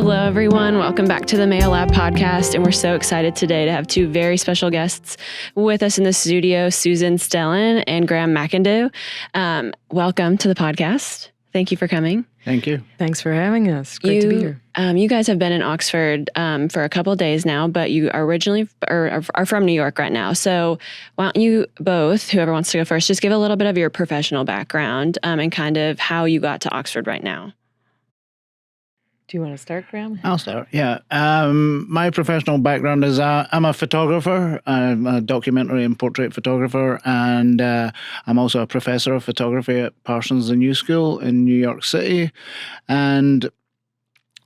Hello, everyone. Welcome back to the Mayo Lab podcast. And we're so excited today to have two very special guests with us in the studio, Susan Stellin and Graham MacIndoe. Welcome to the podcast. Thank you for coming. Thank you. Thanks for having us. Great to be here. You guys have been in Oxford for a couple of days now, but you are originally are from New York right now. So why don't you both, whoever wants to go first, just give a little bit of your professional background and kind of how you got to Oxford right now. Do you want to start, Graham? I'll start, yeah. My professional background is I'm a photographer. I'm a documentary and portrait photographer, and I'm also a professor of photography at Parsons the New School in New York City. And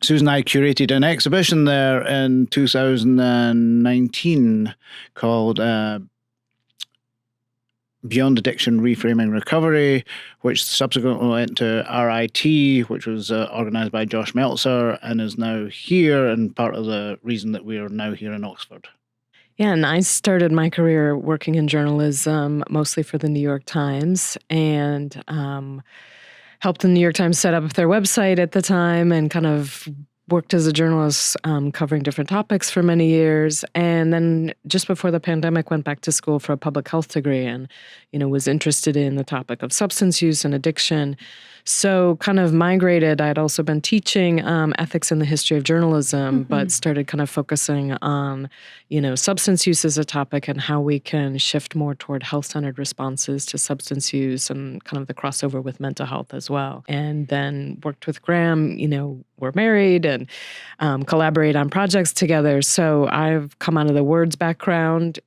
Susan and I curated an exhibition there in 2019 called Beyond Addiction, Reframing Recovery, which subsequently went to RIT, which was organised by Josh Meltzer and is now here and part of the reason that we are now here in Oxford. Yeah, and I started my career working in journalism, mostly for the New York Times, and helped the New York Times set up their website at the time and kind of worked as a journalist covering different topics for many years. And then just before the pandemic, went back to school for a public health degree and, was interested in the topic of substance use and addiction. So kind of migrated. I'd also been teaching ethics in the history of journalism, but started kind of focusing on, substance use as a topic and how we can shift more toward health-centered responses to substance use and kind of the crossover with mental health as well. And then worked with Graham, we're married and collaborate on projects together. So I've come out of the words background.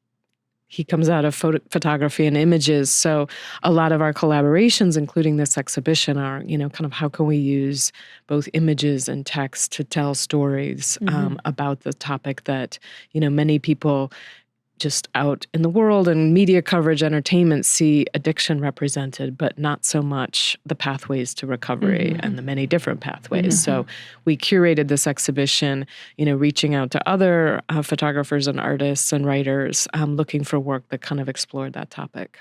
He comes out of photography and images. So a lot of our collaborations, including this exhibition, are, kind of how can we use both images and text to tell stories about the topic that, many people just out in the world and media coverage, entertainment see addiction represented, but not so much the pathways to recovery and the many different pathways. So we curated this exhibition, reaching out to other photographers and artists and writers looking for work that kind of explored that topic.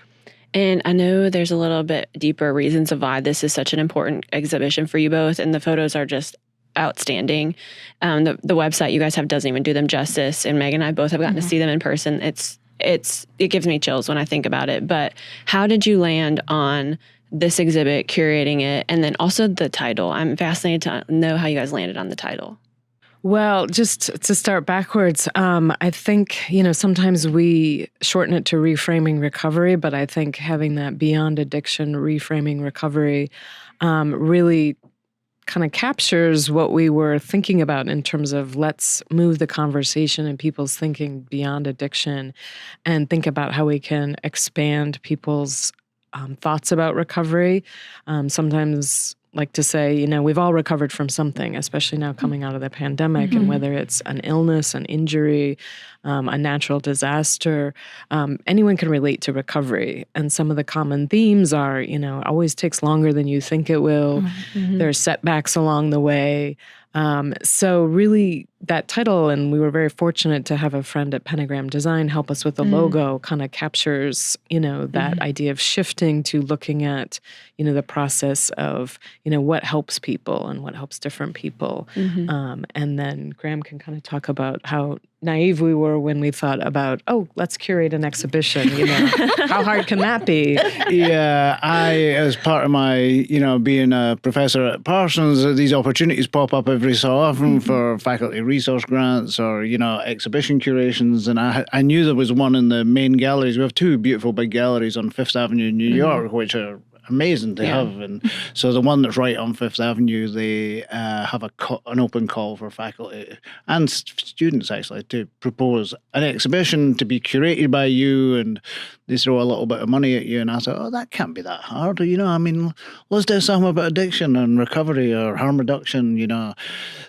And I know there's a little bit deeper reasons of why this is such an important exhibition for you both, and the photos are just outstanding. The website you guys have doesn't even do them justice, and Meg and I both have gotten to see them in person. It gives me chills when I think about it. But how did you land on this exhibit, curating it, and then also the title? I'm fascinated to know how you guys landed on the title. Well, just to start backwards, I think, sometimes we shorten it to Reframing Recovery, but I think having that Beyond Addiction, Reframing Recovery really kind of captures what we were thinking about in terms of let's move the conversation and people's thinking beyond addiction and think about how we can expand people's thoughts about recovery. Sometimes like to say, we've all recovered from something, especially now coming out of the pandemic, and whether it's an illness, an injury, a natural disaster, anyone can relate to recovery. And some of the common themes are, it always takes longer than you think it will. There are setbacks along the way. So really that title, and we were very fortunate to have a friend at Pentagram Design help us with the logo, kind of captures, that idea of shifting to looking at, the process of, what helps people and what helps different people. And then Graham can kind of talk about how naive we were when we thought about, let's curate an exhibition, how hard can that be? Yeah, as part of my, being a professor at Parsons, these opportunities pop up every so often for faculty resource grants or, exhibition curations. And I knew there was one in the main galleries. We have two beautiful big galleries on Fifth Avenue in New York, which are amazing to have. And so the one that's right on Fifth Avenue, they have an open call for faculty and students actually to propose an exhibition to be curated by you, and they throw a little bit of money at you. And I thought, that can't be that hard. Let's do something about addiction and recovery or harm reduction,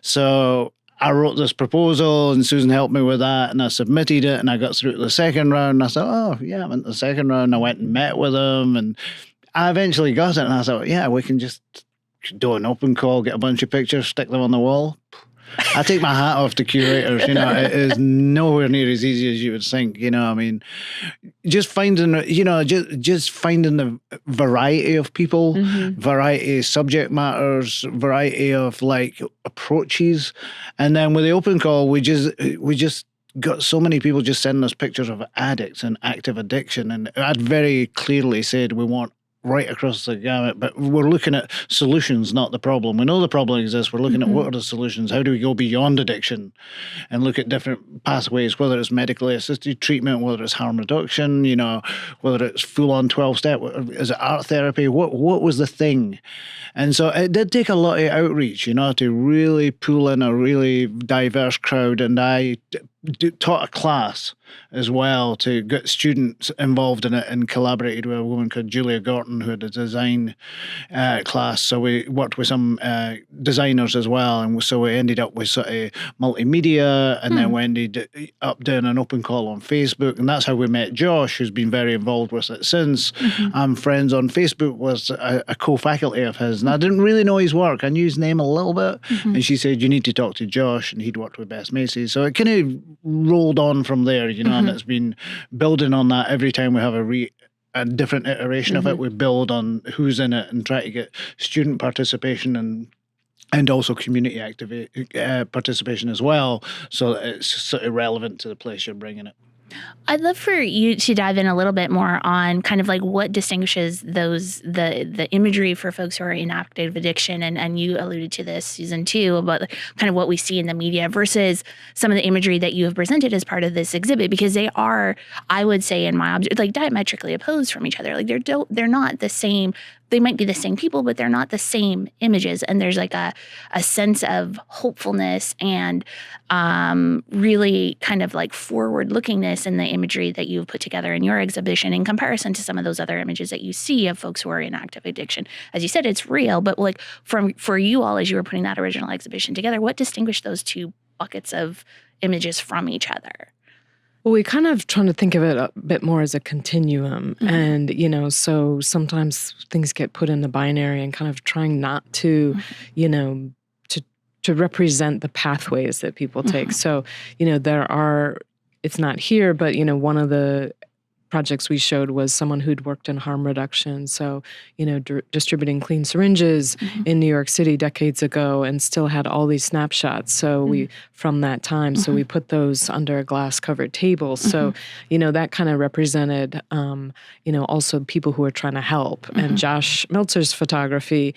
So I wrote this proposal and Susan helped me with that, and I submitted it and I got through to the second round. And I thought, I'm in the second round. I went and met with them and I eventually got it, and I thought, we can just do an open call, get a bunch of pictures, stick them on the wall. I take my hat off to curators. It is nowhere near as easy as you would think. I mean, just finding, just finding the variety of people, variety of subject matters, variety of approaches, and then with the open call, we just got so many people just sending us pictures of addicts and active addiction, and I'd very clearly said we want right across the gamut, but we're looking at solutions, not the problem. We know the problem exists. We're looking at what are the solutions. How do we go beyond addiction and look at different pathways, whether it's medically assisted treatment, whether it's harm reduction, whether it's full-on 12-step, is it art therapy? What was the thing? And so it did take a lot of outreach, to really pull in a really diverse crowd. And I taught a class as well to get students involved in it, and collaborated with a woman called Julia Gorton who had a design class. So we worked with some designers as well, and so we ended up with sort of multimedia, and then we ended up doing an open call on Facebook, and that's how we met Josh, who's been very involved with it since. I'm friends on Facebook with a co-faculty of his, and I didn't really know his work. I knew his name a little bit, and she said, you need to talk to Josh, and he'd worked with Bess Macy. So it kind of rolled on from there, and it's been building on that. Every time we have a different iteration of it, we build on who's in it and try to get student participation and also community participation as well, so that it's sort of relevant to the place you're bringing it. I'd love for you to dive in a little bit more on kind of what distinguishes the imagery for folks who are in active addiction, and you alluded to this season 2 about kind of what we see in the media versus some of the imagery that you have presented as part of this exhibit, because they are, I would say, in my diametrically opposed from each other. They're not the same. They might be the same people, but they're not the same images. And there's a sense of hopefulness and really kind of forward lookingness in the imagery that you've put together in your exhibition in comparison to some of those other images that you see of folks who are in active addiction. As you said, it's real, but for you all, as you were putting that original exhibition together, what distinguished those two buckets of images from each other? Well, we kind of trying to think of it a bit more as a continuum. And, so sometimes things get put in the binary, and kind of trying not to, to represent the pathways that people take. So, it's not here, but, one of the projects we showed was someone who'd worked in harm reduction. So, distributing clean syringes in New York City decades ago, and still had all these snapshots. So from that time, so we put those under a glass covered table. So, that kind of represented, also people who are trying to help. And Josh Meltzer's photography,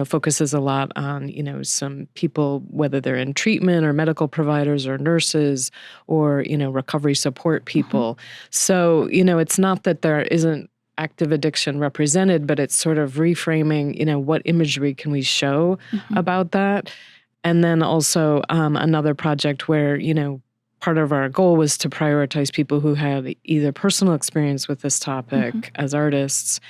focuses a lot on, some people, whether they're in treatment or medical providers or nurses or, recovery support people. So, it's not that there isn't active addiction represented, but it's sort of reframing, what imagery can we show about that? And then also another project where, part of our goal was to prioritize people who had either personal experience with this topic as artists,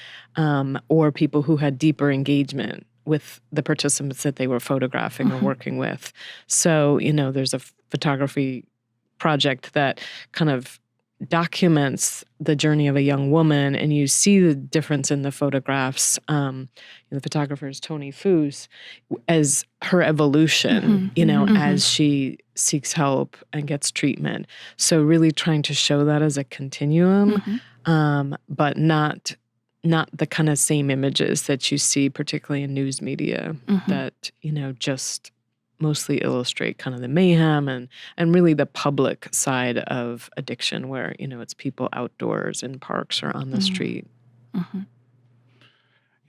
or people who had deeper engagement with the participants that they were photographing or working with. So, there's a photography project that kind of documents the journey of a young woman, and you see the difference in the photographs. The photographer is Tony Foose, as her evolution, as she seeks help and gets treatment. So really trying to show that as a continuum, but not the kind of same images that you see, particularly in news media, that, just mostly illustrate kind of the mayhem and really the public side of addiction, where, it's people outdoors in parks or on the street.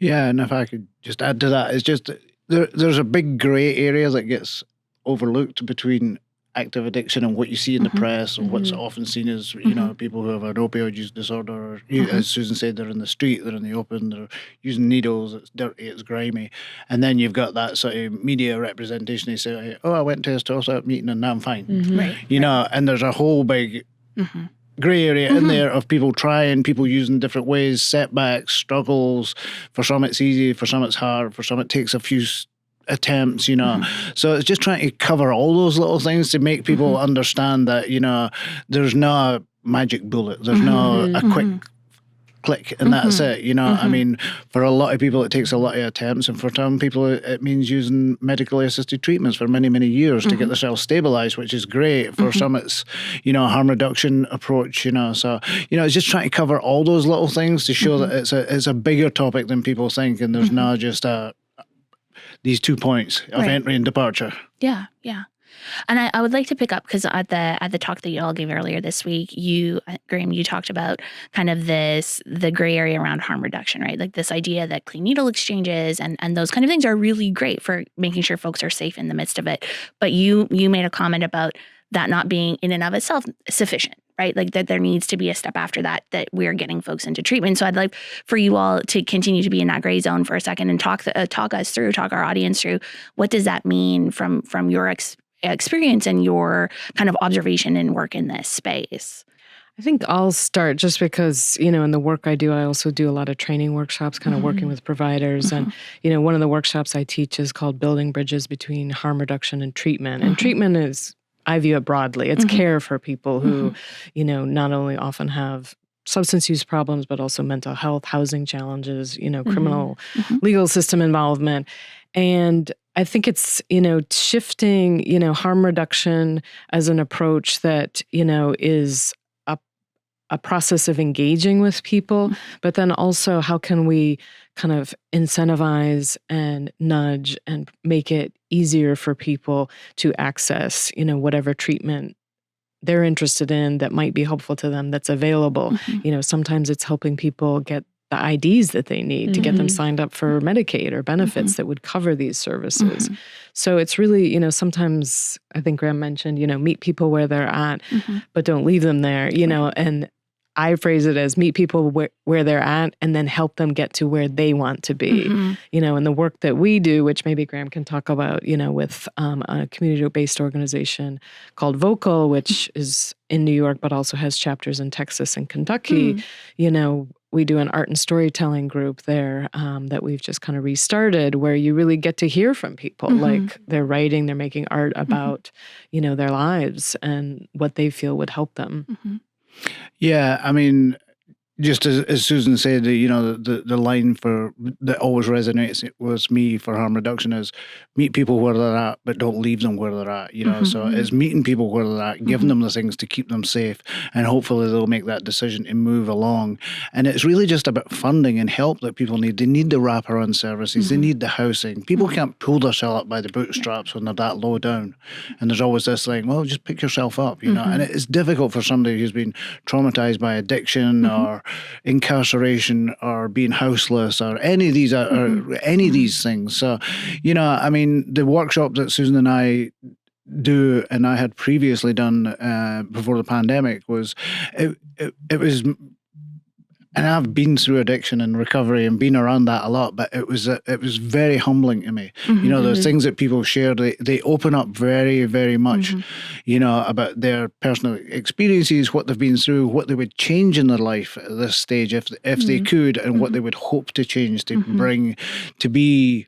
Yeah, and if I could just add to that, it's just there's a big gray area that gets overlooked between active addiction and what you see in the press, and what's often seen as, people who have an opioid use disorder, or, as Susan said, they're in the street, they're in the open, they're using needles, it's dirty, it's grimy. And then you've got that sort of media representation. They say, I went to a STOSAP meeting and now I'm fine. And there's a whole big grey area in there of people trying, people using different ways, setbacks, struggles. For some it's easy, for some it's hard, for some it takes a few attempts, So it's just trying to cover all those little things to make people understand that, there's no magic bullet. There's no a quick click, and that's it. I mean, for a lot of people, it takes a lot of attempts, and for some people, it means using medically assisted treatments for many, many years to get themselves stabilized, which is great. For some, it's, a harm reduction approach, so, it's just trying to cover all those little things to show that it's a bigger topic than people think, and there's not just these 2 points of entry and departure. Yeah. And I would like to pick up, because at the talk that you all gave earlier this week, Graham, you talked about kind of the gray area around harm reduction, right? Like this idea that clean needle exchanges and those kind of things are really great for making sure folks are safe in the midst of it. But you made a comment about that not being in and of itself sufficient, right? Like that there needs to be a step after that we're getting folks into treatment. So I'd like for you all to continue to be in that gray zone for a second and talk our audience through what does that mean from your experience and your kind of observation and work in this space. I think I'll start just because, in the work I do, I also do a lot of training workshops, kind of working with providers. And, one of the workshops I teach is called Building Bridges Between Harm Reduction and Treatment. And treatment is, I view it broadly. It's care for people who, not only often have substance use problems, but also mental health, housing challenges, criminal legal system involvement. And I think it's, shifting, harm reduction as an approach that, is a process of engaging with people, but then also how can we kind of incentivize and nudge and make it easier for people to access, whatever treatment they're interested in that might be helpful to them that's available. Sometimes it's helping people get the IDs that they need to get them signed up for Medicaid or benefits that would cover these services. So it's really, sometimes I think Graham mentioned, meet people where they're at, but don't leave them there, and I phrase it as meet people where they're at and then help them get to where they want to be. And the work that we do, which maybe Graham can talk about, with a community-based organization called Vocal, which is in New York, but also has chapters in Texas and Kentucky. We do an art and storytelling group there that we've just kind of restarted, where you really get to hear from people. Like they're writing, they're making art about, their lives and what they feel would help them. Yeah, I mean, just as Susan said, the line that always resonates with me for harm reduction is meet people where they're at, but don't leave them where they're at. So it's meeting people where they're at, giving them the things to keep them safe, and hopefully they'll make that decision to move along. And it's really just about funding and help that people need. They need the wraparound services. They need the housing. People can't pull themselves up by the bootstraps when they're that low down. And there's always this thing, well, just pick yourself up, And it's difficult for somebody who's been traumatized by addiction or incarceration or being houseless or any of these things. So, I mean, the workshop that Susan and I do, and I had previously done before the pandemic, was it was. And I've been through addiction and recovery and been around that a lot, but it was very humbling to me. Those things that people share, they open up very, very much, about their personal experiences, what they've been through, what they would change in their life at this stage if they could, and what they would hope to change to bring to be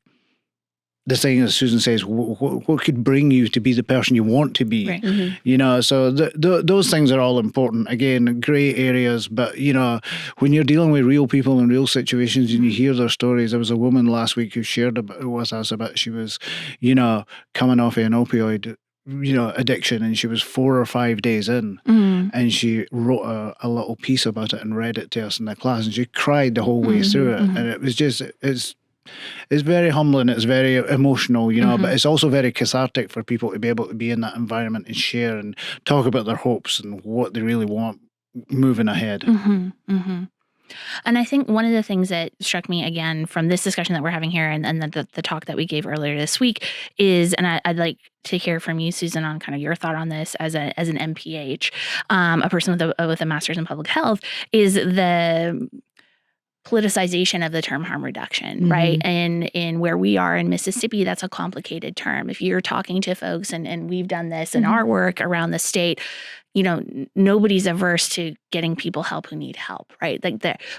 the thing, as Susan says, what could bring you to be the person you want to be? Right. So those things are all important. Again, gray areas, but when you're dealing with real people in real situations and you hear their stories, there was a woman last week who shared with us about she was, coming off an opioid addiction, and she was 4 or 5 days in, and she wrote a little piece about it and read it to us in the class, and she cried the whole way through it, and it was just it's very humbling, it's very emotional, but it's also very cathartic for people to be able to be in that environment and share and talk about their hopes and what they really want moving ahead. And I think one of the things that struck me again from this discussion that we're having here and the talk that we gave earlier this week is, and I'd like to hear from you, Susan, on kind of your thought on this as an MPH, a person with a master's in public health, is the politicization of the term harm reduction, right? And in where we are in Mississippi, that's a complicated term. If you're talking to folks, and we've done this in our work around the state, nobody's averse to getting people help who need help, right?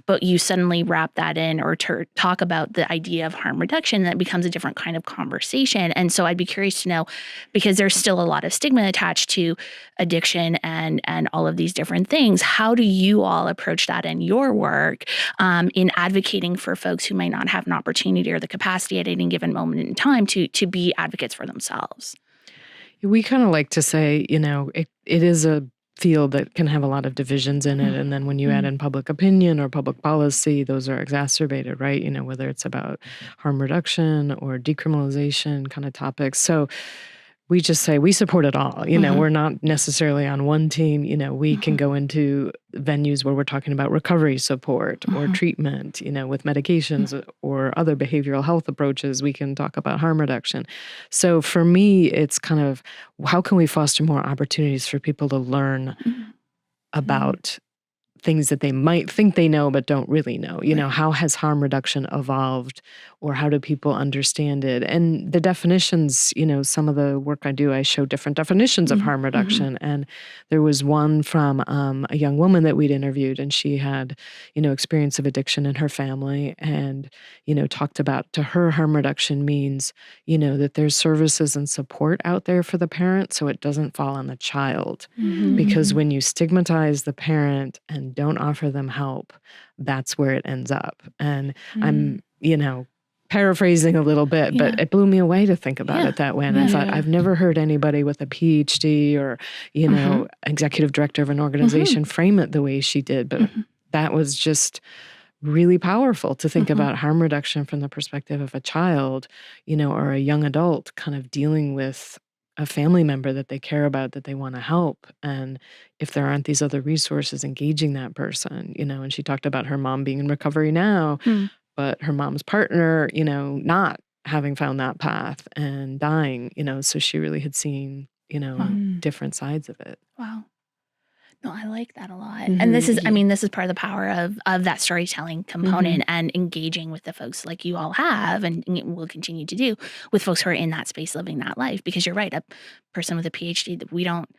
But you suddenly wrap that in or talk about the idea of harm reduction, that becomes a different kind of conversation. And so I'd be curious to know, because there's still a lot of stigma attached to addiction and all of these different things. How do you all approach that in your work, in advocating for folks who might not have an opportunity or the capacity at any given moment in time to be advocates for themselves? We kind of like to say, it is a field that can have a lot of divisions in it. And then when you add in public opinion or public policy, those are exacerbated, right? Whether it's about harm reduction or decriminalization kind of topics. So we just say we support it all. We're not necessarily on one team. We can go into venues where we're talking about recovery support or treatment, with medications or other behavioral health approaches. We can talk about harm reduction. So for me, it's kind of, how can we foster more opportunities for people to learn about things that they might think they know but don't really know. How has harm reduction evolved, or how do people understand it? And the definitions, some of the work I do, I show different definitions of harm reduction. And there was one from a young woman that we'd interviewed, and she had, experience of addiction in her family, and, talked about, to her, harm reduction means, that there's services and support out there for the parent so it doesn't fall on the child. Because when you stigmatize the parent and don't offer them help, that's where it ends up. And I'm, paraphrasing a little bit, but it blew me away to think about it that way. And I thought, I've never heard anybody with a PhD or, executive director of an organization frame it the way she did. But that was just really powerful to think about harm reduction from the perspective of a child, or a young adult kind of dealing with a family member that they care about, that they want to help. And if there aren't these other resources, engaging that person, and she talked about her mom being in recovery now, but her mom's partner, not having found that path and dying, so she really had seen, different sides of it. Wow. No, I like that a lot. And this is part of the power of that storytelling component and engaging with the folks like you all have and will continue to do with folks who are in that space living that life. Because you're right, a person with a PhD, that we don't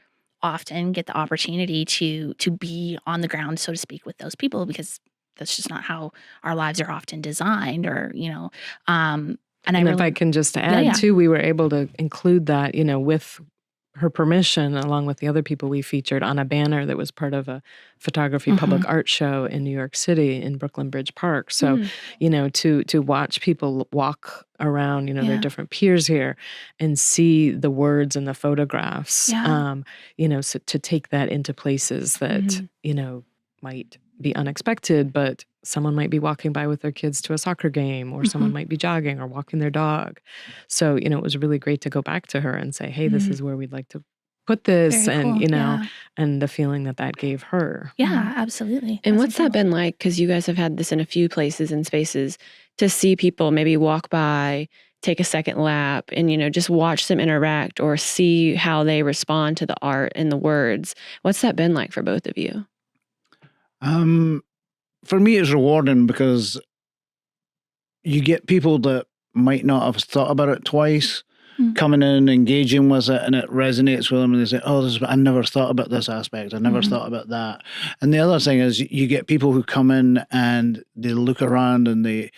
often get the opportunity to be on the ground, so to speak, with those people, because that's just not how our lives are often designed, or, and if I can just add too, we were able to include that, with her permission, along with the other people we featured, on a banner that was part of a photography public art show in New York City in Brooklyn Bridge Park. So, to watch people walk around, their different peers here, and see the words and the photographs, so to take that into places that, might be unexpected, but someone might be walking by with their kids to a soccer game, or someone might be jogging or walking their dog. So, it was really great to go back to her and say, hey, this is where we'd like to put this. Very and, cool. and the feeling that gave her. Yeah, absolutely. And That's what's that been like? Because you guys have had this in a few places and spaces, to see people maybe walk by, take a second lap, and, just watch them interact or see how they respond to the art and the words. What's that been like for both of you? For me, it's rewarding because you get people that might not have thought about it twice coming in, engaging with it, and it resonates with them, and they say, oh, I never thought about this aspect. I never thought about that. And the other thing is, you get people who come in and they look around and they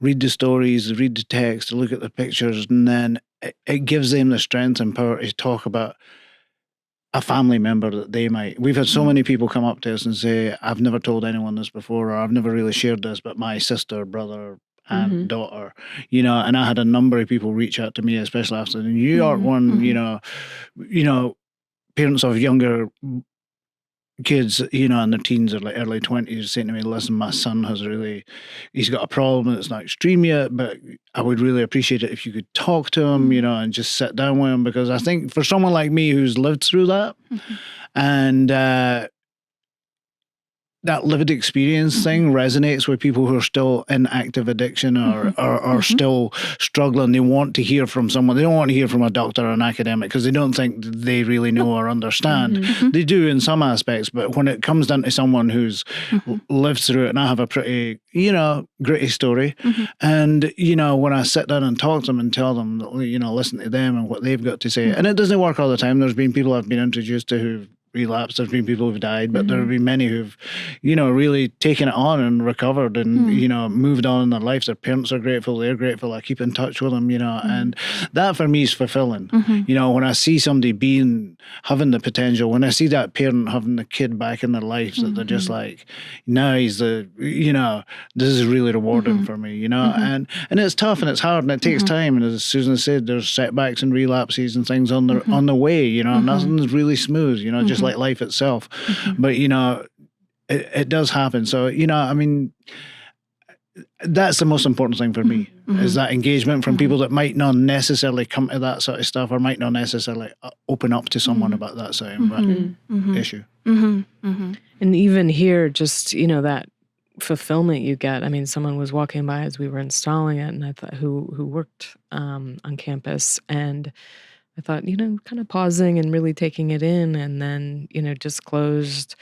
read the stories, they read the text, they look at the pictures, and then it gives them the strength and power to talk about a family member that they might. We've had so many people come up to us and say, I've never told anyone this before, or I've never really shared this, but my sister, brother, aunt, daughter, and I had a number of people reach out to me, especially after the New York one, parents of younger kids, in their teens or like early 20s, saying to me, listen, my son he's got a problem. It's not extreme yet, but I would really appreciate it if you could talk to him, and just sit down with him, because I think for someone like me who's lived through that, and that lived experience thing resonates with people who are still in active addiction or still struggling. They want to hear from someone. They don't want to hear from a doctor or an academic, because they don't think they really know or understand. They do in some aspects, but when it comes down to someone who's lived through it, and I have a pretty, gritty story, and, when I sit down and talk to them and tell them, listen to them and what they've got to say, and it doesn't work all the time. There's been people I've been introduced to who've relapsed. There's been people who've died, but there have been many who've, really taken it on and recovered and, moved on in their lives. Their parents are grateful. They're grateful. I keep in touch with them, and that for me is fulfilling. When I see somebody having the potential, when I see that parent having the kid back in their lives, that they're just like, now he's this is really rewarding for me, and it's tough and it's hard and it takes time. And as Susan said, there's setbacks and relapses and things on the way, nothing's really smooth, just like life itself. But, it does happen. So, that's the most important thing for me, is that engagement from people that might not necessarily come to that sort of stuff or might not necessarily open up to someone about that sort of issue. And even here, just, that fulfillment you get. I mean, someone was walking by as we were installing it, and I thought, who worked on campus, and I thought, kind of pausing and really taking it in, and then, disclosed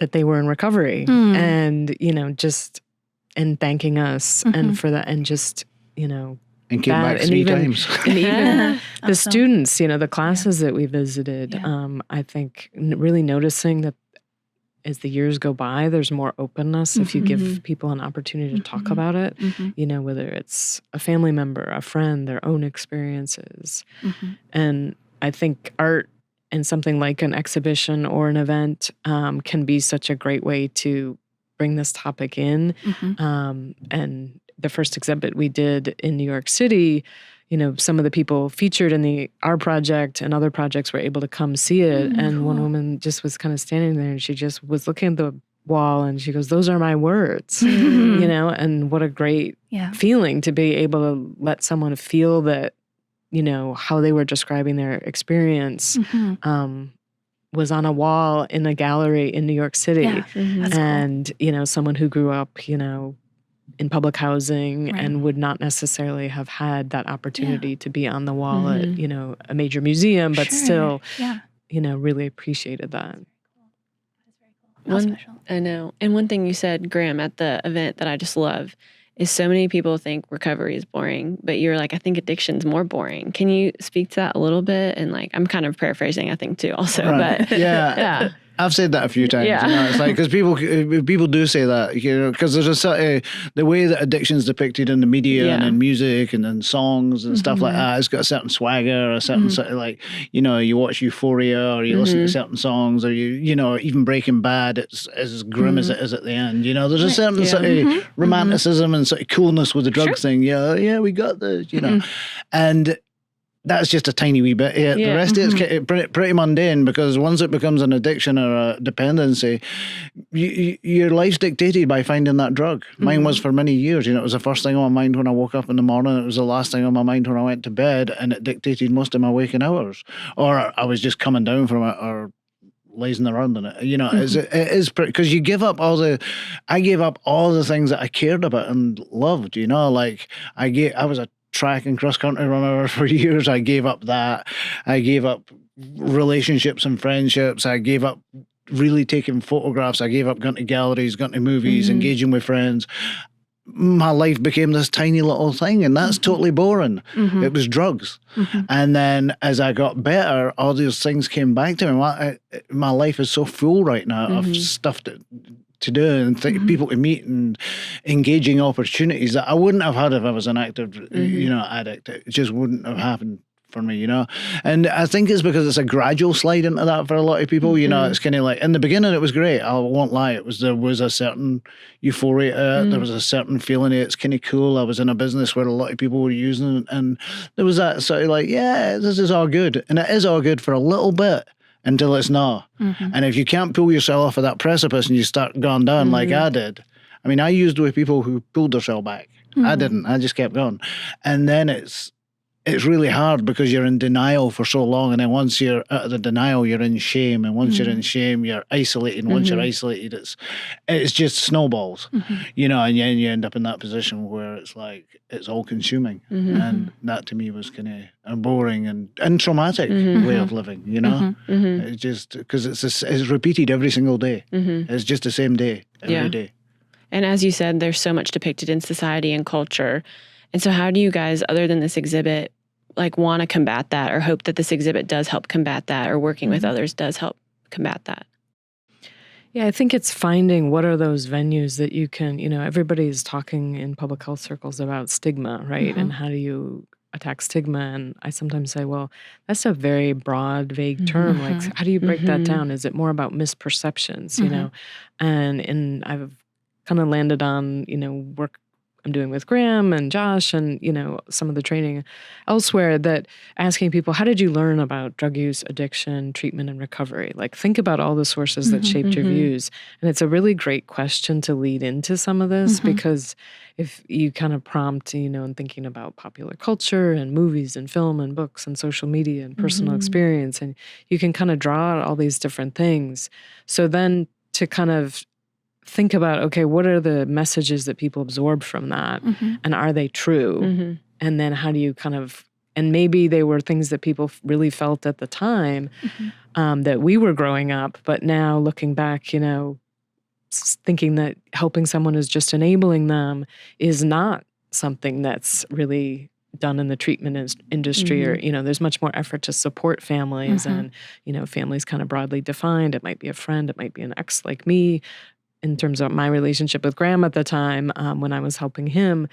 that they were in recovery, and, just, and thanking us, and for that, and just, and came back three times. And even the students, the classes that we visited, I think really noticing that as the years go by, there's more openness if you give people an opportunity to talk about it, whether it's a family member, a friend, their own experiences. And I think art and something like an exhibition or an event can be such a great way to bring this topic in. And the first exhibit we did in New York City, some of the people featured in our project and other projects were able to come see it. And cool. One woman just was kind of standing there and she just was looking at the wall and she goes, "Those are my words," and what a great feeling to be able to let someone feel that, how they were describing their experience was on a wall in a gallery in New York City. Yeah. And, cool. Someone who grew up, in public housing and would not necessarily have had that opportunity to be on the wall at, a major museum, but still, really appreciated that. I know. And one thing you said, Graham, at the event that I just love is so many people think recovery is boring, but you're like, I think addiction's more boring. Can you speak to that a little bit? And I'm kind of paraphrasing, I think, too, also. Right. But yeah. I've said that a few times. Yeah. It's like, because people do say that, because there's a sort of, the way that addiction's depicted in the media and in music and in songs and stuff like that, it's got a certain swagger, a certain sort of you watch Euphoria or you listen to certain songs or even Breaking Bad, it's as grim as it is at the end. There's a certain sort of romanticism and sort of coolness with the drugs thing. Yeah, we got this, and that's just a tiny wee bit. The rest of it's pretty mundane, because once it becomes an addiction or a dependency, your life's dictated by finding that drug. Mine was for many years. It was the first thing on my mind when I woke up in the morning. It was the last thing on my mind when I went to bed, and it dictated most of my waking hours. Or I was just coming down from it, or lazing around in it. It is because you give up I gave up all the things that I cared about and loved. I was a track and cross country runner for years. I gave up that. I gave up relationships and friendships. I gave up really taking photographs. I gave up going to galleries, going to movies, engaging with friends. My life became this tiny little thing, and that's totally boring. It was drugs. And then as I got better, all these things came back to me. My life is so full right now of stuff to do and people to meet and engaging opportunities that I wouldn't have had if I was an active, addict. It just wouldn't have happened for me, And I think it's because it's a gradual slide into that for a lot of people. It's kind of like, in the beginning it was great. I won't lie. There was a certain euphoria. There was a certain feeling. It's kind of cool. I was in a business where a lot of people were using it, and there was that sort of like, this is all good. And it is all good for a little bit, until it's not. And if you can't pull yourself off of that precipice and you start going down like I did, I mean, I used with people who pulled themselves back. I didn't. I just kept going. And then it's really hard because you're in denial for so long. And then once you're out of the denial, you're in shame. And once you're in shame, you're isolated. And once you're isolated, it's just snowballs, and you end up in that position where it's like, it's all consuming. And that to me was kind of a boring and traumatic way of living, It's just because it's repeated every single day. It's just the same day, every day. And as you said, there's so much depicted in society and culture. And so how do you guys, other than this exhibit, want to combat that, or hope that this exhibit does help combat that, or working with others does help combat that? Yeah, I think it's finding what are those venues that you can, everybody's talking in public health circles about stigma, right? And how do you attack stigma? And I sometimes say, well, that's a very broad, vague term. Like, how do you break that down? Is it more about misperceptions, And I've kind of landed on, work I'm doing with Graham and Josh and, some of the training elsewhere, that asking people, how did you learn about drug use, addiction, treatment, and recovery? Like, think about all the sources that shaped your views. And it's a really great question to lead into some of this, because if you kind of prompt, and thinking about popular culture and movies and film and books and social media and personal experience, and you can kind of draw out all these different things. So then to kind of think about, okay, what are the messages that people absorb from that? And are they true? And then how do you and maybe they were things that people really felt at the time that we were growing up, but now looking back, thinking that helping someone is just enabling them is not something that's really done in the treatment industry, or, there's much more effort to support families and, families kind of broadly defined. It might be a friend, it might be an ex like me, in terms of my relationship with Graham at the time, when I was helping him.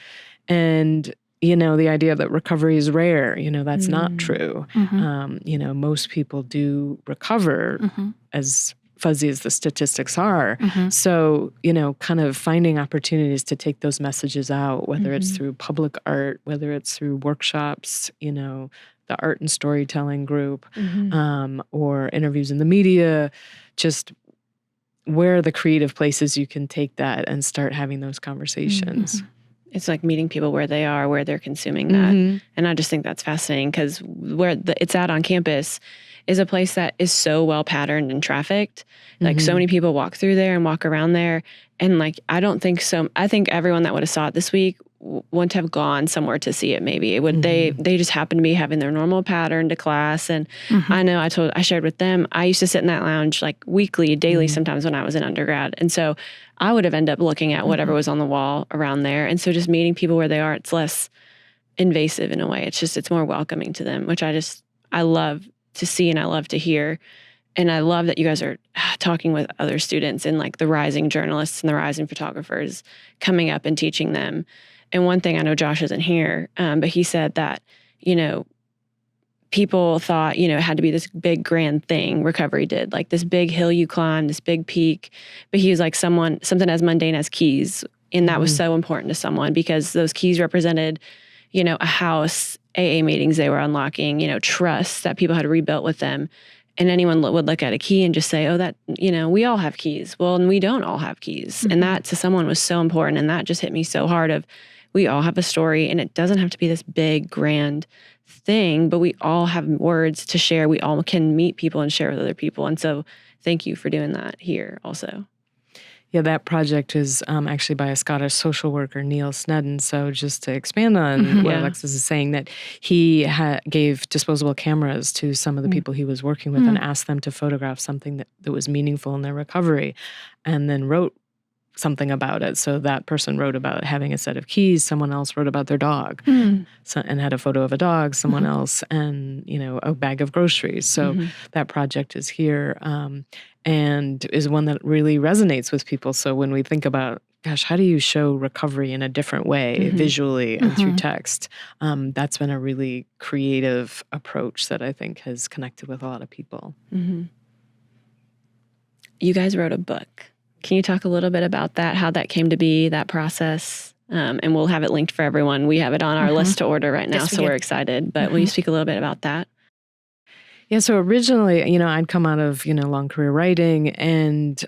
And, the idea that recovery is rare, that's not true. Most people do recover, as fuzzy as the statistics are. So, kind of finding opportunities to take those messages out, whether it's through public art, whether it's through workshops, the art and storytelling group, or interviews in the media, just where are the creative places you can take that and start having those conversations? It's like meeting people where they are, where they're consuming that. And I just think that's fascinating, because where it's at on campus is a place that is so well patterned and trafficked. Like, so many people walk through there and walk around there. And like, I think everyone that would have saw it this week wouldn't have gone somewhere to see it. Maybe it would, they just happened to be having their normal pattern to class. And I know I shared with them, I used to sit in that lounge like weekly, daily, sometimes when I was in undergrad. And so I would have ended up looking at whatever was on the wall around there. And so just meeting people where they are, it's less invasive in a way. It's more welcoming to them, which I love to see and I love to hear. And I love that you guys are talking with other students and like the rising journalists and the rising photographers coming up and teaching them. And one thing, I know Josh isn't here, but he said that, people thought, it had to be this big grand thing recovery did, like this big hill you climb, this big peak. But he was like something as mundane as keys. And that was so important to someone, because those keys represented, a house, AA meetings they were unlocking, trust that people had rebuilt with them. And anyone would look at a key and just say, oh, that, we all have keys. Well, and we don't all have keys. And that to someone was so important. And that just hit me so hard of, we all have a story, and it doesn't have to be this big, grand thing, but we all have words to share. We all can meet people and share with other people. And so thank you for doing that here also. Yeah, that project is actually by a Scottish social worker, Neil Snedden. So just to expand on what Alexis is saying, that he gave disposable cameras to some of the people he was working with and asked them to photograph something that was meaningful in their recovery, and then wrote something about it. So that person wrote about having a set of keys. Someone else wrote about their dog and had a photo of a dog. Someone else and, a bag of groceries. So that project is here and is one that really resonates with people. So when we think about, gosh, how do you show recovery in a different way, visually and through text? That's been a really creative approach that I think has connected with a lot of people. You guys wrote a book. Can you talk a little bit about that, how that came to be, that process? And we'll have it linked for everyone. We have it on our list to order right now, so we're excited. But will you speak a little bit about that? Yeah, so originally, I'd come out of, long career writing and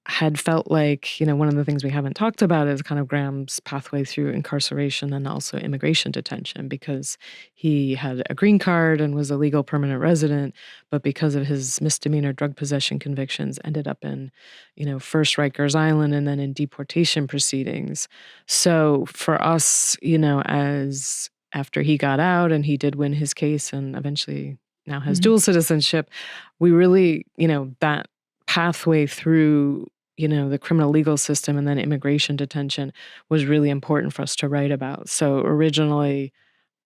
had felt like, one of the things we haven't talked about is kind of Graham's pathway through incarceration and also immigration detention, because he had a green card and was a legal permanent resident, but because of his misdemeanor drug possession convictions, ended up in, first Rikers Island and then in deportation proceedings. So for us, as after he got out and he did win his case and eventually now has dual citizenship, we really, that pathway through, the criminal legal system and then immigration detention was really important for us to write about. So originally,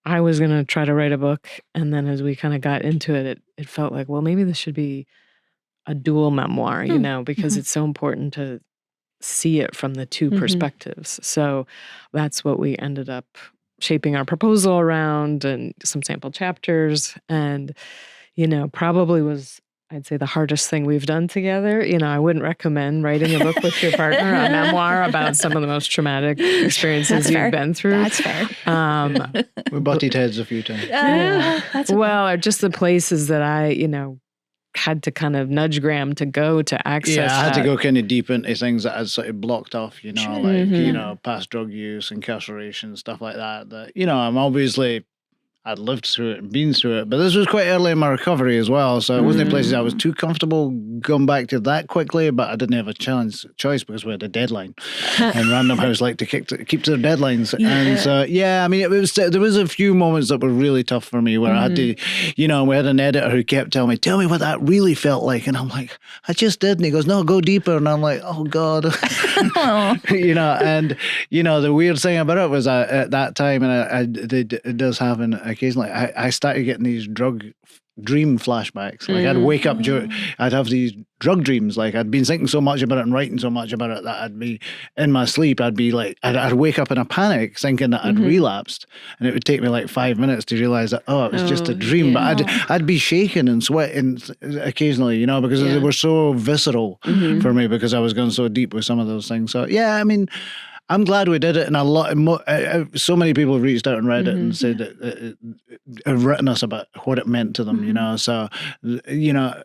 I was going to try to write a book. And then as we kind of got into it, it felt like, well, maybe this should be a dual memoir, because it's so important to see it from the two perspectives. So that's what we ended up shaping our proposal around, and some sample chapters. And, probably was, I'd say, the hardest thing we've done together. I wouldn't recommend writing a book with your partner, a memoir about some of the most traumatic experiences you've been through. That's fair. We butted heads a few times. Or just the places that I, had to kind of nudge Graham to go to access. Yeah, I had to that. go kind of deep into things that I'd sort of blocked off, past drug use, incarceration, stuff like that. That, I'm obviously, I'd lived through it and been through it, but this was quite early in my recovery as well. So it wasn't places I was too comfortable going back to that quickly, but I didn't have a choice because we had a deadline. And Random House like to keep to their deadlines. Yeah. And so, there was a few moments that were really tough for me where I had to, we had an editor who kept telling me, tell me what that really felt like. And I'm like, I just did. And he goes, no, go deeper. And I'm like, oh God. The weird thing about it was at that time, and it does happen occasionally, I started getting these drug dream flashbacks. Like I'd wake up, I'd have these drug dreams. Like I'd been thinking so much about it and writing so much about it that I'd be in my sleep. I'd be like, I'd wake up in a panic thinking that I'd relapsed, and it would take me like 5 minutes to realize that it was just a dream. Yeah. But I'd be shaking and sweating occasionally, because they were so visceral for me because I was going so deep with some of those things. So I'm glad we did it, and so many people have reached out and read it and said that have written us about what it meant to them. So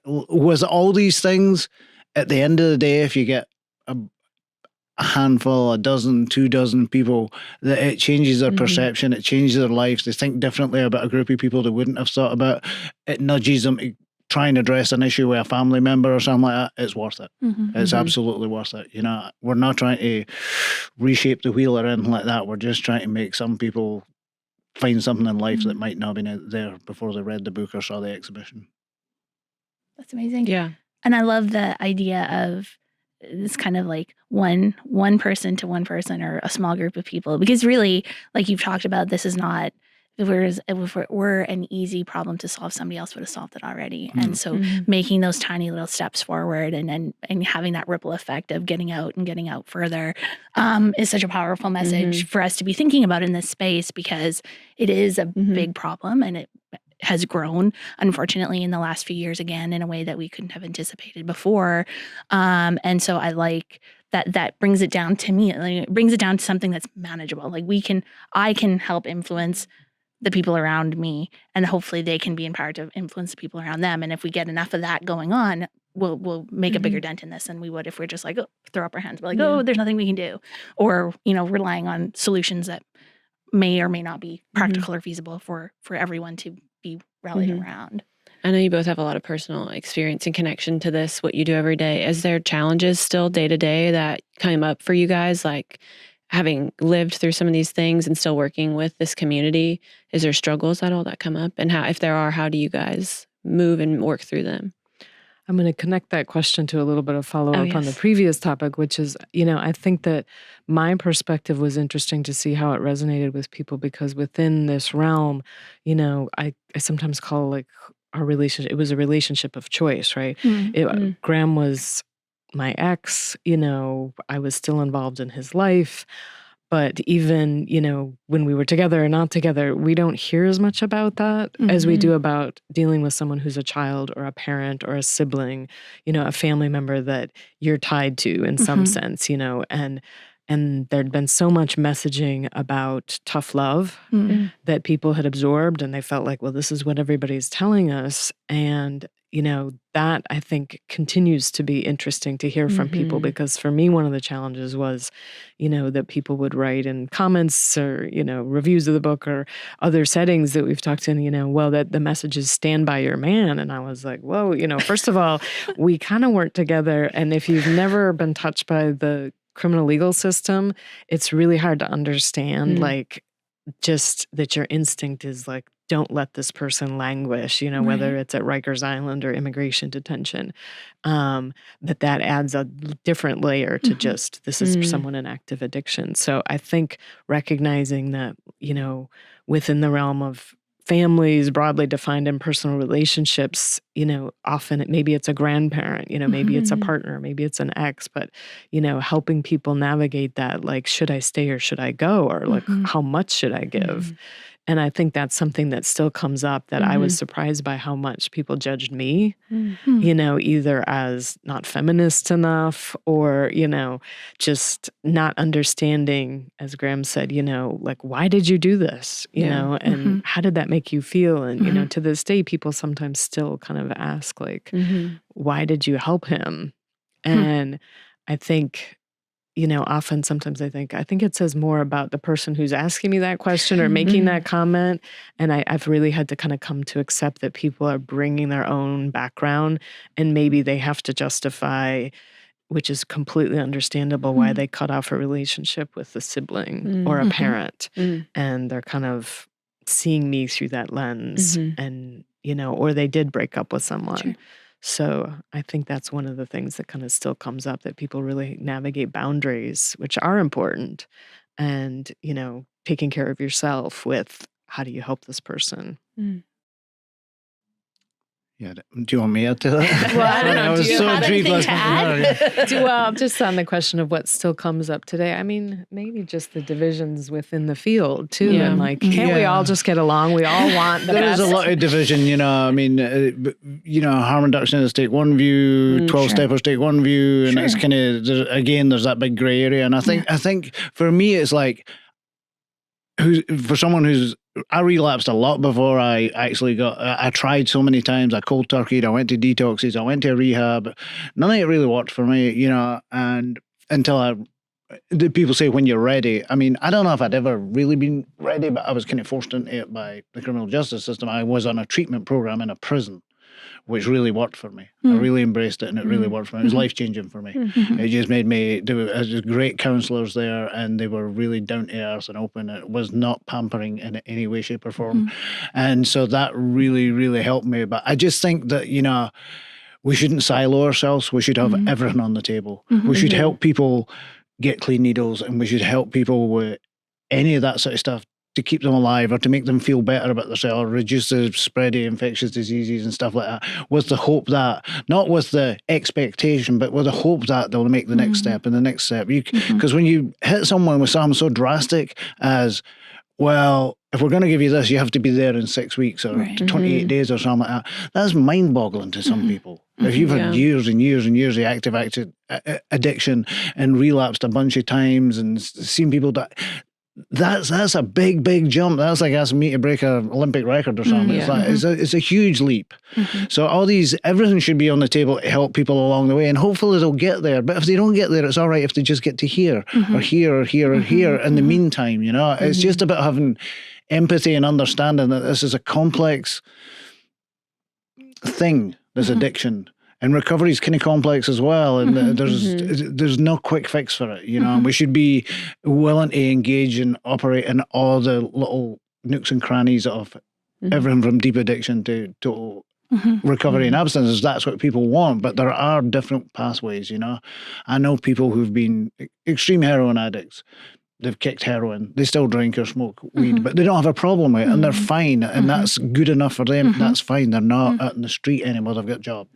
was all these things at the end of the day, if you get a handful, a dozen, 2 dozen people, that it changes their perception, it changes their lives. They think differently about a group of people they wouldn't have thought about. It nudges them to try and address an issue with a family member or something like that. It's worth it. It's absolutely worth it. We're not trying to reshape the wheel or anything like that. We're just trying to make some people find something in life that might not have been there before they read the book or saw the exhibition. That's amazing. Yeah. And I love the idea of it's kind of like one person to one person, or a small group of people, because really, like you've talked about, this is not, if it were an easy problem to solve, somebody else would have solved it already. And so making those tiny little steps forward and having that ripple effect of getting out further is such a powerful message for us to be thinking about in this space, because it is a big problem, and it has grown, unfortunately, in the last few years, again, in a way that we couldn't have anticipated before. And so I like that brings it down to me. Like, it brings it down to something that's manageable. Like I can help influence the people around me, and hopefully they can be empowered to influence the people around them. And if we get enough of that going on, we'll make a bigger dent in this than we would if we're just like, throw up our hands. We're like, there's nothing we can do. Or, relying on solutions that may or may not be practical or feasible for everyone to be rallied around. I know you both have a lot of personal experience and connection to this, what you do every day. Is there challenges still day to day that come up for you guys, like having lived through some of these things and still working with this community? Is there struggles at all that come up? And if there are, how do you guys move and work through them? I'm going to connect that question to a little bit of follow-up on the previous topic, which is, I think that my perspective was interesting to see how it resonated with people, because within this realm, I sometimes call like our relationship, it was a relationship of choice, right? Graham was my ex, I was still involved in his life. But even, when we were together or not together, we don't hear as much about that as we do about dealing with someone who's a child or a parent or a sibling, a family member that you're tied to in some sense, and there'd been so much messaging about tough love that people had absorbed, and they felt like, well, this is what everybody's telling us. And, that I think continues to be interesting to hear from people, because for me, one of the challenges was, that people would write in comments or, reviews of the book or other settings that we've talked in, well, that the message is stand by your man. And I was like, whoa, first of all, we kind of weren't together. And if you've never been touched by the criminal legal system, it's really hard to understand, like, just that your instinct is like, don't let this person languish, whether it's at Rikers Island or immigration detention, that adds a different layer to just, this is someone in active addiction. So I think recognizing that, within the realm of families broadly defined in personal relationships, often maybe it's a grandparent, maybe it's a partner, maybe it's an ex, but, helping people navigate that, like, should I stay or should I go? Or like, how much should I give? And I think that's something that still comes up, that I was surprised by how much people judged me, either as not feminist enough or, just not understanding, as Graham said, like, why did you do this? And how did that make you feel? And, to this day, people sometimes still kind of ask, like, why did you help him? And I think, often sometimes I think it says more about the person who's asking me that question or making that comment. And I've really had to kind of come to accept that people are bringing their own background, and maybe they have to justify, which is completely understandable, why they cut off a relationship with a sibling or a parent. And they're kind of seeing me through that lens, and, or they did break up with someone. Sure. So I think that's one of the things that kind of still comes up, that people really navigate boundaries, which are important, and, taking care of yourself with how do you help this person. Yeah. Do you want me to add to that? Well, I don't know. I was Do you so have intrigued anything to listening to her. Well, just on the question of what still comes up today, I mean, maybe just the divisions within the field too. Yeah. And like, can't we all just get along? We all want the There best. is a lot of division, I mean, harm reductionists take one view, 12-steppers take one view, and it's kind of, again, there's that big grey area. And I think for me, it's like, for someone I relapsed a lot before I actually I tried so many times. I cold turkeyed, I went to detoxes, I went to rehab. None of it really worked for me, and until the people say when you're ready. I mean, I don't know if I'd ever really been ready, but I was kind of forced into it by the criminal justice system. I was on a treatment program in a prison, which really worked for me. I really embraced it, and it really worked for me. It was life-changing for me. It just made me, there were just great counselors there, and they were really down to earth and open. It was not pampering in any way, shape, or form. And so that really, really helped me. But I just think that, we shouldn't silo ourselves. We should have everything on the table. We should help people get clean needles, and we should help people with any of that sort of stuff to keep them alive or to make them feel better about themselves, or reduce the spread of infectious diseases and stuff like that, with the hope that, not with the expectation, but with the hope that they'll make the next step and the next step. Because when you hit someone with something so drastic as, well, if we're going to give you this, you have to be there in 6 weeks or 28 days or something like that. That's mind-boggling to some people. If you've had years and years and years of active addiction and relapsed a bunch of times and seen people die, that's a big, big jump. That's like asking me to break an Olympic record or something. It's a huge leap. So everything should be on the table to help people along the way, and hopefully they'll get there. But if they don't get there, it's all right if they just get to here or here or here or here in the meantime. It's just about having empathy and understanding that this is a complex thing, this addiction. And recovery is kind of complex as well, and there's no quick fix for it, And we should be willing to engage and operate in all the little nooks and crannies of everything from deep addiction to total recovery and abstinence. That's what people want, but there are different pathways. I know people who've been extreme heroin addicts. They've kicked heroin. They still drink or smoke weed, but they don't have a problem with it, and they're fine, and that's good enough for them. That's fine. They're not out in the street anymore. They've got a job,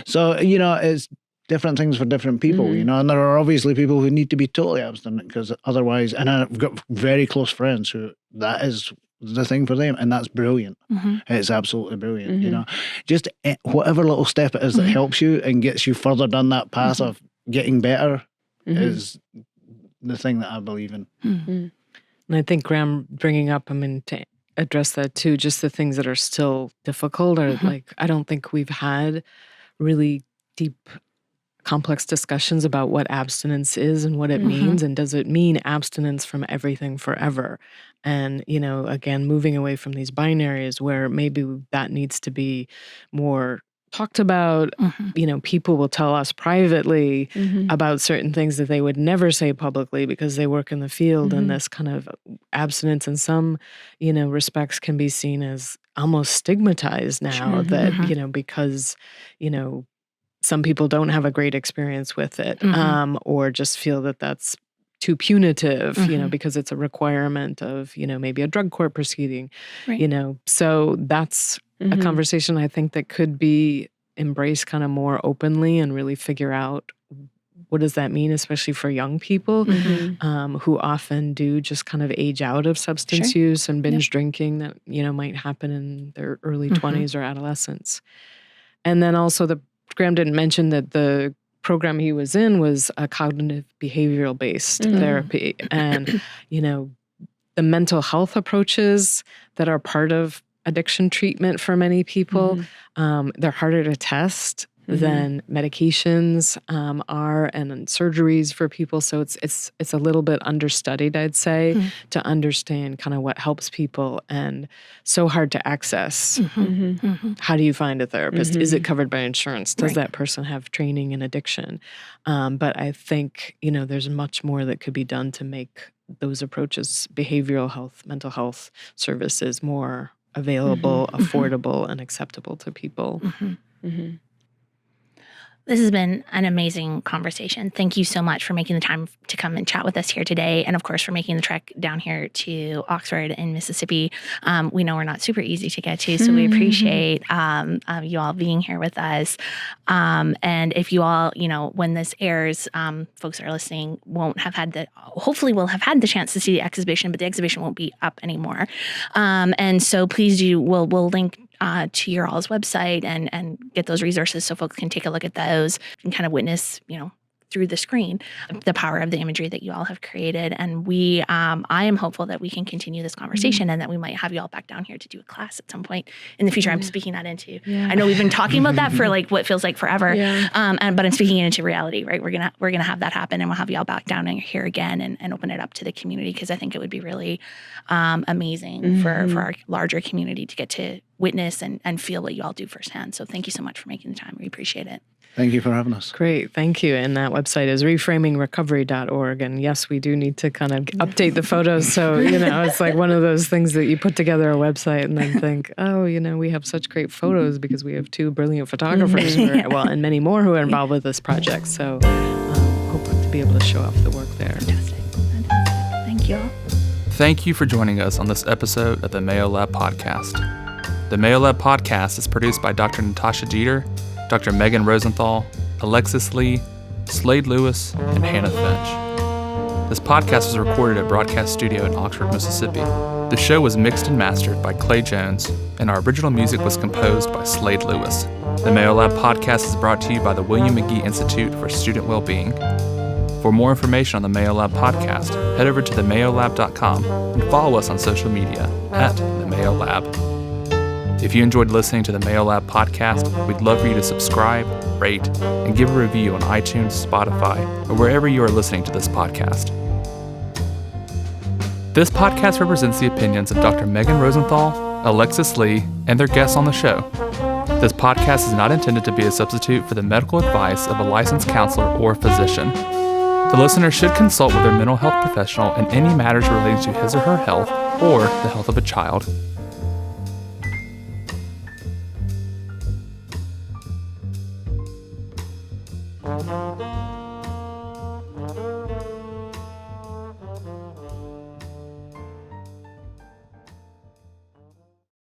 So, it's different things for different people, and there are obviously people who need to be totally abstinent because otherwise, and I've got very close friends who that is the thing for them, and that's brilliant. It's absolutely brilliant, Just whatever little step it is that helps you and gets you further down that path of getting better is the thing that I believe in. And I think Graham bringing up, to address that too, just the things that are still difficult are like, I don't think we've had really deep, complex discussions about what abstinence is and what it means, and does it mean abstinence from everything forever? And, again, moving away from these binaries where maybe that needs to be more talked about. People will tell us privately about certain things that they would never say publicly because they work in the field, and this kind of abstinence in some, respects can be seen as almost stigmatized now that, because, some people don't have a great experience with it, or just feel that that's too punitive, because it's a requirement of, maybe a drug court proceeding, Right. So that's a conversation I think that could be embraced kind of more openly and really figure out what does that mean, especially for young people who often do just kind of age out of substance use and binge drinking that, might happen in their early 20s or adolescence. And then also Graham didn't mention that the program he was in was a cognitive behavioral based therapy. And, the mental health approaches that are part of addiction treatment for many people, they're harder to test than medications are and surgeries for people. So it's a little bit understudied, I'd say, to understand kind of what helps people and so hard to access. How do you find a therapist? Is it covered by insurance? Does that person have training in addiction? But I think, there's much more that could be done to make those approaches, behavioral health, mental health services, more available, affordable, and acceptable to people. This has been an amazing conversation. Thank you so much for making the time to come and chat with us here today. And of course, for making the trek down here to Oxford in Mississippi. We know we're not super easy to get to, so we appreciate you all being here with us. And if you all, when this airs, folks that are listening hopefully will have had the chance to see the exhibition, but the exhibition won't be up anymore. And so please we'll link to your all's website and get those resources so folks can take a look at those and kind of witness, through the screen, the power of the imagery that you all have created. And I am hopeful that we can continue this conversation and that we might have you all back down here to do a class at some point in the future. I'm speaking that into. I know we've been talking about that for like what feels like forever, but I'm speaking it into reality, right? We're gonna have that happen, and we'll have you all back down here again and open it up to the community, because I think it would be really amazing for our larger community to get to witness and feel what you all do firsthand. So thank you so much for making the time. We appreciate it. Thank you for having us. Great. Thank you. And that website is reframingrecovery.org. And yes, we do need to kind of update the photos. So, it's like one of those things that you put together a website and then think, oh, we have such great photos because we have two brilliant photographers and many more who are involved with this project. So hope to be able to show off the work there. Fantastic. Thank you all. Thank you for joining us on this episode of the Mayo Lab podcast. The Mayo Lab podcast is produced by Dr. Natasha Jeter, Dr. Megan Rosenthal, Alexis Lee, Slade Lewis, and Hannah Finch. This podcast was recorded at Broadcast Studio in Oxford, Mississippi. The show was mixed and mastered by Clay Jones, and our original music was composed by Slade Lewis. The Mayo Lab podcast is brought to you by the William Magee Institute for Student Wellbeing. For more information on the Mayo Lab podcast, head over to themayolab.com and follow us on social media at the Mayo Lab. If you enjoyed listening to the Mayo Lab podcast, we'd love for you to subscribe, rate, and give a review on iTunes, Spotify, or wherever you are listening to this podcast. This podcast represents the opinions of Dr. Megan Rosenthal, Alexis Lee, and their guests on the show. This podcast is not intended to be a substitute for the medical advice of a licensed counselor or physician. The listener should consult with their mental health professional in any matters relating to his or her health or the health of a child.